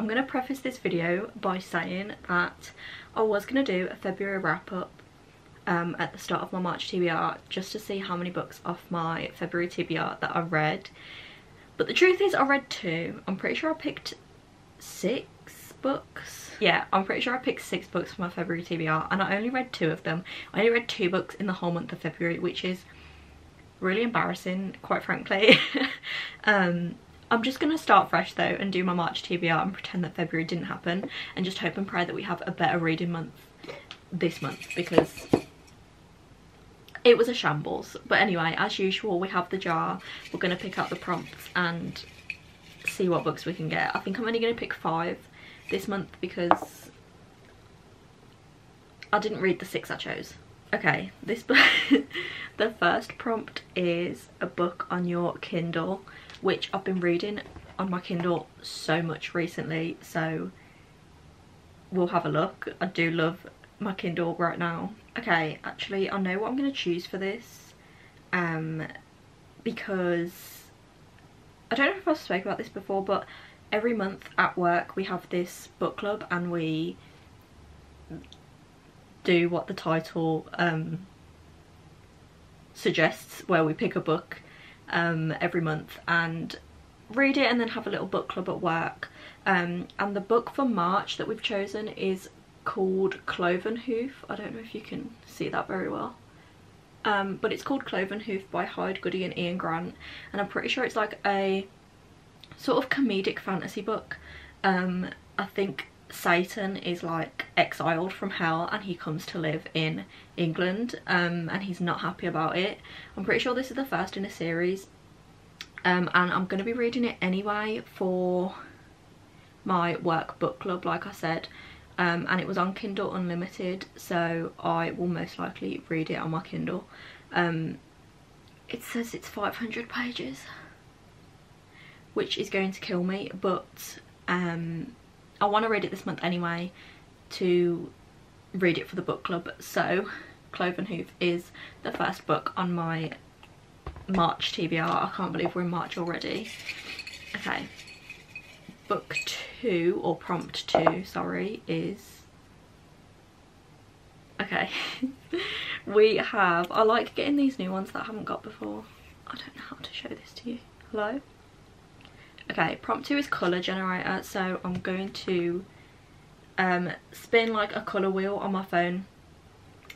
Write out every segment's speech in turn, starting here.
I'm going to preface this video by saying that I was going to do a February wrap up at the start of my March TBR just to see how many books off my February TBR that I read. But the truth is I read 2. I'm pretty sure I picked 6 books. Yeah, I'm pretty sure I picked 6 books for my February TBR and I only read 2 of them. I only read 2 books in the whole month of February, which is really embarrassing, quite frankly. I'm just going to start fresh though and do my March TBR and pretend that February didn't happen and just hope and pray that we have a better reading month this month, because it was a shambles. But anyway, as usual, we have the jar. We're going to pick out the prompts and see what books we can get. I think I'm only going to pick 5 this month because I didn't read the 6 I chose. Okay, this book, the first prompt is a book on your Kindle, which I've been reading on my Kindle so much recently, so we'll have a look. I do love my Kindle right now. Okay, actually I know what I'm going to choose for this, because I don't know if I've spoken about this before, but every month at work we have this book club and we do what the title suggests, where we pick a book every month and read it and then have a little book club at work. And the book for March that we've chosen is called Cloven Hoof. I don't know if you can see that very well, but it's called Cloven Hoof by Hyde Goody and Ian Grant, and I'm pretty sure it's like a sort of comedic fantasy book. I think Satan is like exiled from hell and he comes to live in England, and he's not happy about it. I'm pretty sure this is the first in a series, and I'm going to be reading it anyway for my work book club, like I said, and it was on Kindle Unlimited, so I will most likely read it on my Kindle. It says it's 500 pages, which is going to kill me, but I want to read it this month anyway to read it for the book club. So Cloven Hoof is the first book on my March TBR. I can't believe we're in March already. Okay, book 2, or prompt 2, sorry, is... okay. We have... I like getting these new ones that I haven't got before. I don't know how to show this to you. Hello? Okay, prompt 2 is colour generator, so I'm going to spin like a colour wheel on my phone,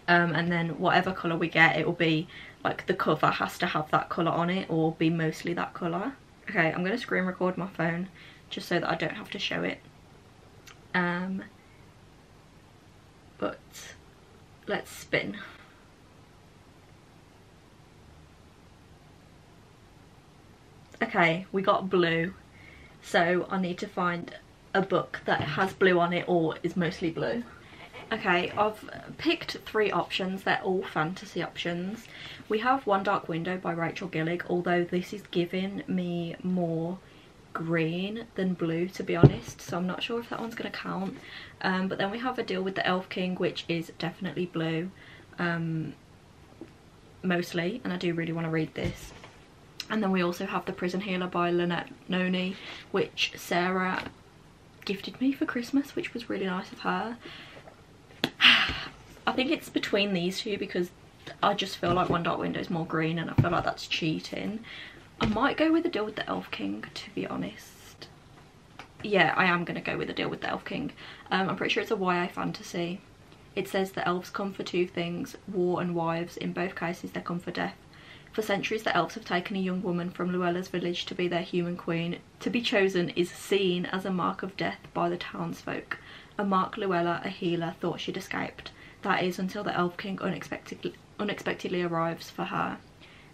and then whatever colour we get, it will be like the cover has to have that colour on it or be mostly that colour. Okay, I'm going to screen record my phone just so that I don't have to show it. But let's spin. Okay, we got blue, so I need to find a book that has blue on it or is mostly blue. Okay, I've picked 3 options. They're all fantasy options. We have One Dark Window by Rachel Gillig, although this is giving me more green than blue, to be honest, so I'm not sure if that one's going to count. But then we have A Deal with the Elf King, which is definitely blue, mostly, and I do really want to read this. And then we also have The Prison Healer by Lynette Noni, which Sarah gifted me for Christmas, which was really nice of her. I think it's between these 2 because I just feel like One Dark Window is more green and I feel like that's cheating. I might go with A Deal with the Elf King, to be honest. Yeah, I am going to go with A Deal with the Elf King. I'm pretty sure it's a YA fantasy. It says the elves come for 2 things, war and wives. In both cases they come for death. For centuries the elves have taken a young woman from Luella's village to be their human queen. To be chosen is seen as a mark of death by the townsfolk. A mark Luella, a healer, thought she'd escaped. That is, until the Elf King unexpectedly arrives for her.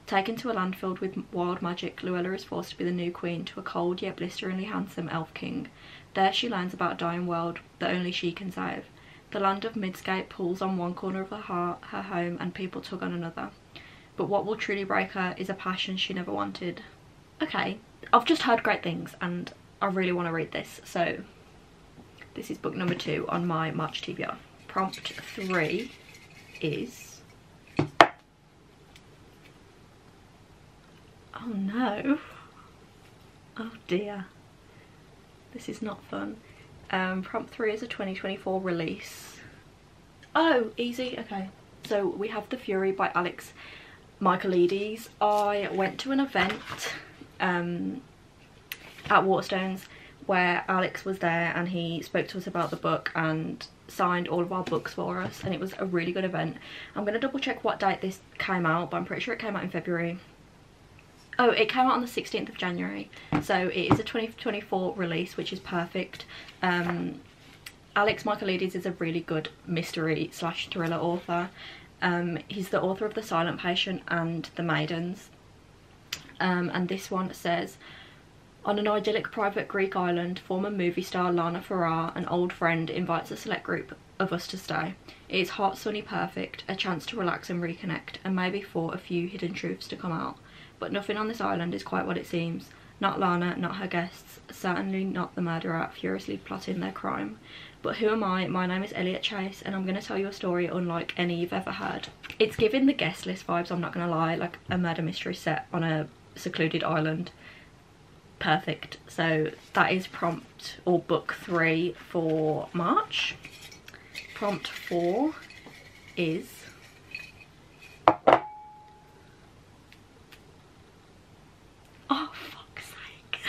Taken to a land filled with wild magic, Luella is forced to be the new queen to a cold yet blisteringly handsome Elf King. There she learns about a dying world that only she can save. The land of Midscape pulls on one corner of her home and people tug on another. But what will truly break her is a passion she never wanted. Okay, I've just heard great things and I really want to read this, so this is book number 2 on my March TBR. Prompt 3 is... oh no. Oh dear. This is not fun. Prompt 3 is a 2024 release. Oh, easy, okay. So we have The Fury by Alex Michaelides. I went to an event at Waterstones where Alex was there, and he spoke to us about the book and signed all of our books for us, and it was a really good event. I'm going to double check what date this came out, but I'm pretty sure it came out in February. Oh, it came out on the 16th of January, so it is a 2024 release, which is perfect. Alex Michaelides is a really good mystery / thriller author. He's the author of The Silent Patient and The Maidens. And this one says, on an idyllic private Greek island, former movie star Lana Farrar, an old friend, invites a select group of us to stay. It is hot, sunny, perfect, a chance to relax and reconnect, and maybe for a few hidden truths to come out. But nothing on this island is quite what it seems. Not Lana, not her guests, certainly not the murderer furiously plotting their crime. But who am I? My name is Elliot Chase, and I'm going to tell you a story unlike any you've ever heard. It's giving The Guest List vibes, I'm not going to lie, like a murder mystery set on a secluded island. Perfect. So that is prompt, or book 3 for March. Prompt 4 is oh, fuck's sake.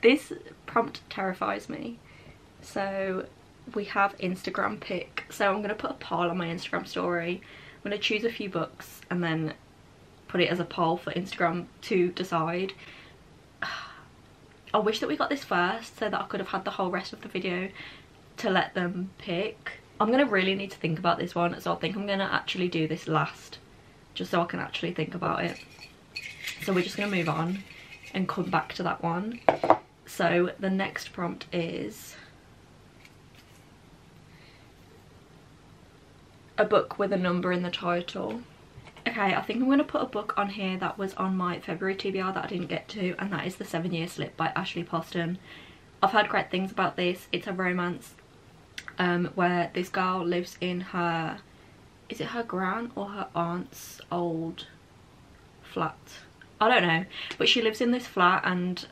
This prompt terrifies me. So we have Instagram pick. So I'm going to put a poll on my Instagram story. I'm going to choose a few books and then put it as a poll for Instagram to decide. I wish that we got this first so that I could have had the whole rest of the video to let them pick. I'm going to really need to think about this one, so I think I'm going to actually do this last, just so I can actually think about it. So we're just going to move on and come back to that one. So the next prompt is a book with a number in the title. Okay, I think I'm going to put a book on here that was on my February TBR that I didn't get to, and that is The 7-Year Slip by Ashley Poston. I've heard great things about this. It's a romance where this girl lives in her, is it her gran or her aunt's old flat? I don't know, but she lives in this flat, and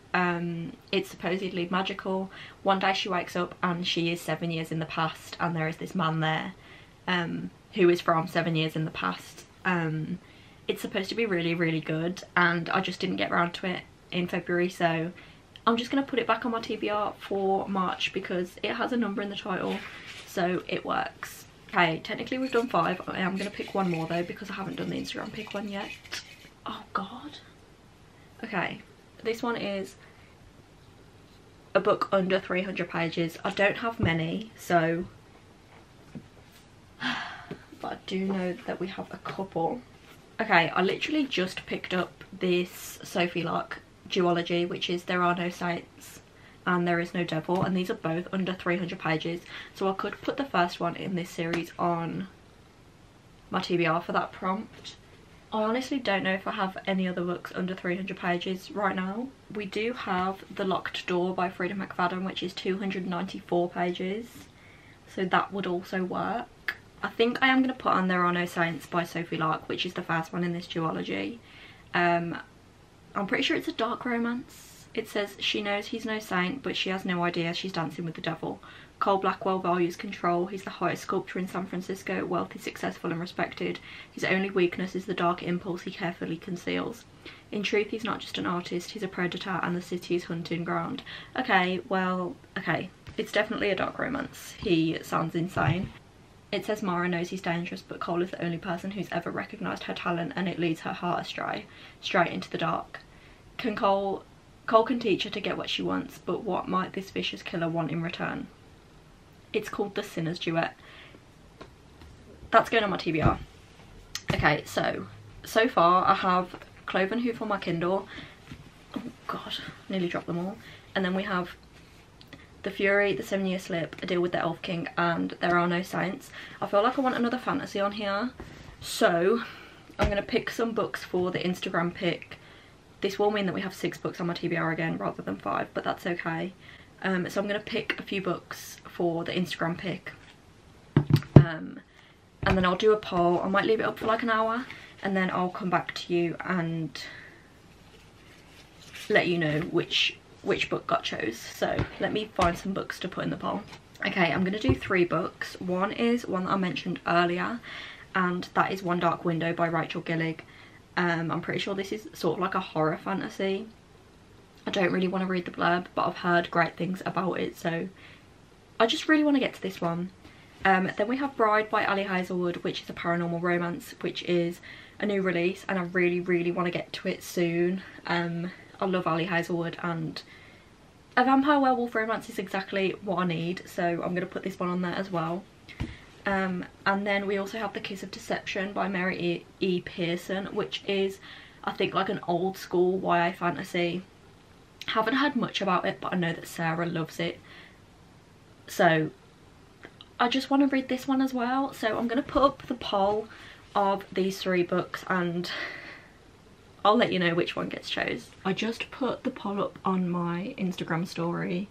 it's supposedly magical. One day she wakes up and she is 7 years in the past, and there is this man there who is from 7 years in the past. It's supposed to be really, really good, and I just didn't get around to it in February, so I'm just going to put it back on my TBR for March because it has a number in the title, so it works. Okay, technically we've done 5. I am going to pick one more though because I haven't done the Instagram pick one yet. Oh god. Okay, this one is a book under 300 pages. I don't have many, so but I do know that we have a couple. Okay, I literally just picked up this Sophie Lark duology, which is There Are No Saints and There Is No Devil, and these are both under 300 pages, so I could put the first one in this series on my TBR for that prompt. I honestly don't know if I have any other books under 300 pages right now. We do have The Locked Door by Frida McFadden, which is 294 pages, so that would also work. I think I am going to put on There Are No Saints by Sophie Lark, which is the first one in this duology. I'm pretty sure it's a dark romance. It says she knows he's no saint, but she has no idea she's dancing with the devil. Cole Blackwell values control. He's the highest sculptor in San Francisco, wealthy, successful and respected. His only weakness is the dark impulse he carefully conceals. In truth, he's not just an artist, he's a predator and the city's hunting ground. Okay, well, okay. It's definitely a dark romance. He sounds insane. It says Mara knows he's dangerous, but Cole is the only person who's ever recognised her talent, and it leads her heart astray, straight into the dark. Cole can teach her to get what she wants, but what might this vicious killer want in return? It's called The Sinner's Duet. That's going on my TBR. Okay, so far I have Cloven Hoof on my Kindle. Oh god, nearly dropped them all. And then we have The Fury, The 7-Year Slip, A Deal with the Elf King, and There Are No Saints. I feel like I want another fantasy on here, so I'm going to pick some books for the Instagram pick. This will mean that we have 6 books on my TBR again rather than 5, but that's okay. So I'm going to pick a few books for the Instagram pick, and then I'll do a poll. I might leave it up for like an hour, and then I'll come back to you and let you know which which book got chose. So let me find some books to put in the poll. Okay, I'm going to do 3 books. One is one that I mentioned earlier, and that is One Dark Window by Rachel Gillig. I'm pretty sure this is sort of like a horror fantasy. I don't really want to read the blurb, but I've heard great things about it, so I just really want to get to this one. Then we have Bride by Ali Hazelwood, which is a paranormal romance, which is a new release, and I really want to get to it soon. I love Ali Hazelwood, and a vampire werewolf romance is exactly what I need, so I'm going to put this one on there as well. And then we also have The Kiss of Deception by Mary E. Pearson, which is, I think, like an old school YA fantasy. Haven't heard much about it, but I know that Sarah loves it, so I just want to read this one as well. So I'm going to put up the poll of these 3 books and I'll let you know which one gets chose. I just put the poll up on my Instagram story,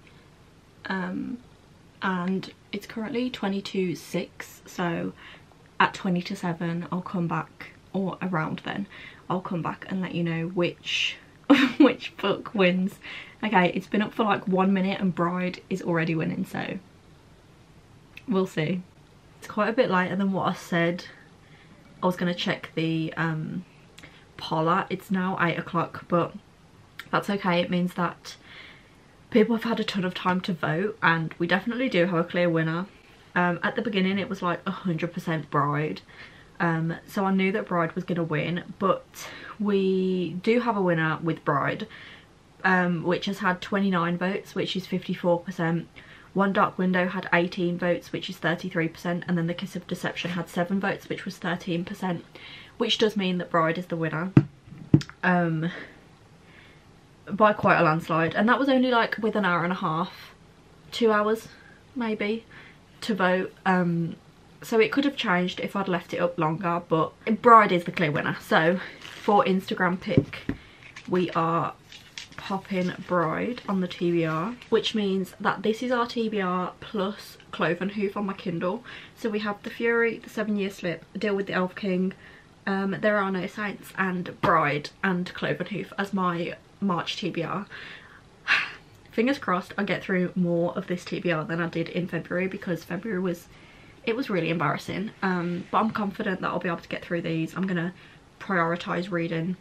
and it's currently 22:06, so at 7:20 I'll come back, or around then I'll come back and let you know which which book wins. Okay, it's been up for like 1 minute and Bride is already winning, so we'll see. It's quite a bit later than what I said I was going to check the poll at. It's now 8 o'clock, but that's okay. It means that people have had a ton of time to vote, and we definitely do have a clear winner. At the beginning it was like 100% Bride, so I knew that Bride was going to win, but we do have a winner with Bride, which has had 29 votes, which is 54%. One Dark Window had 18 votes, which is 33%, and then The Kiss of Deception had 7 votes, which was 13%, which does mean that Bride is the winner, by quite a landslide. And that was only like with an hour and a half, 2 hours maybe, to vote. So it could have changed if I'd left it up longer, but Bride is the clear winner. So for Instagram pick, we are popping Bride on the TBR, which means that this is our TBR plus Cloven Hoof on my Kindle. So we have The Fury, The 7-Year Slip, Deal with the Elf King, There Are No Saints, and Bride and Cloven Hoof as my March TBR. Fingers crossed I get through more of this TBR than I did in February, because February was really embarrassing, but I'm confident that I'll be able to get through these. I'm gonna prioritise reading,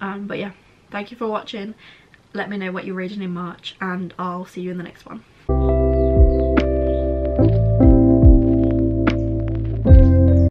but yeah, thank you for watching. Let me know what you're reading in March, and I'll see you in the next one.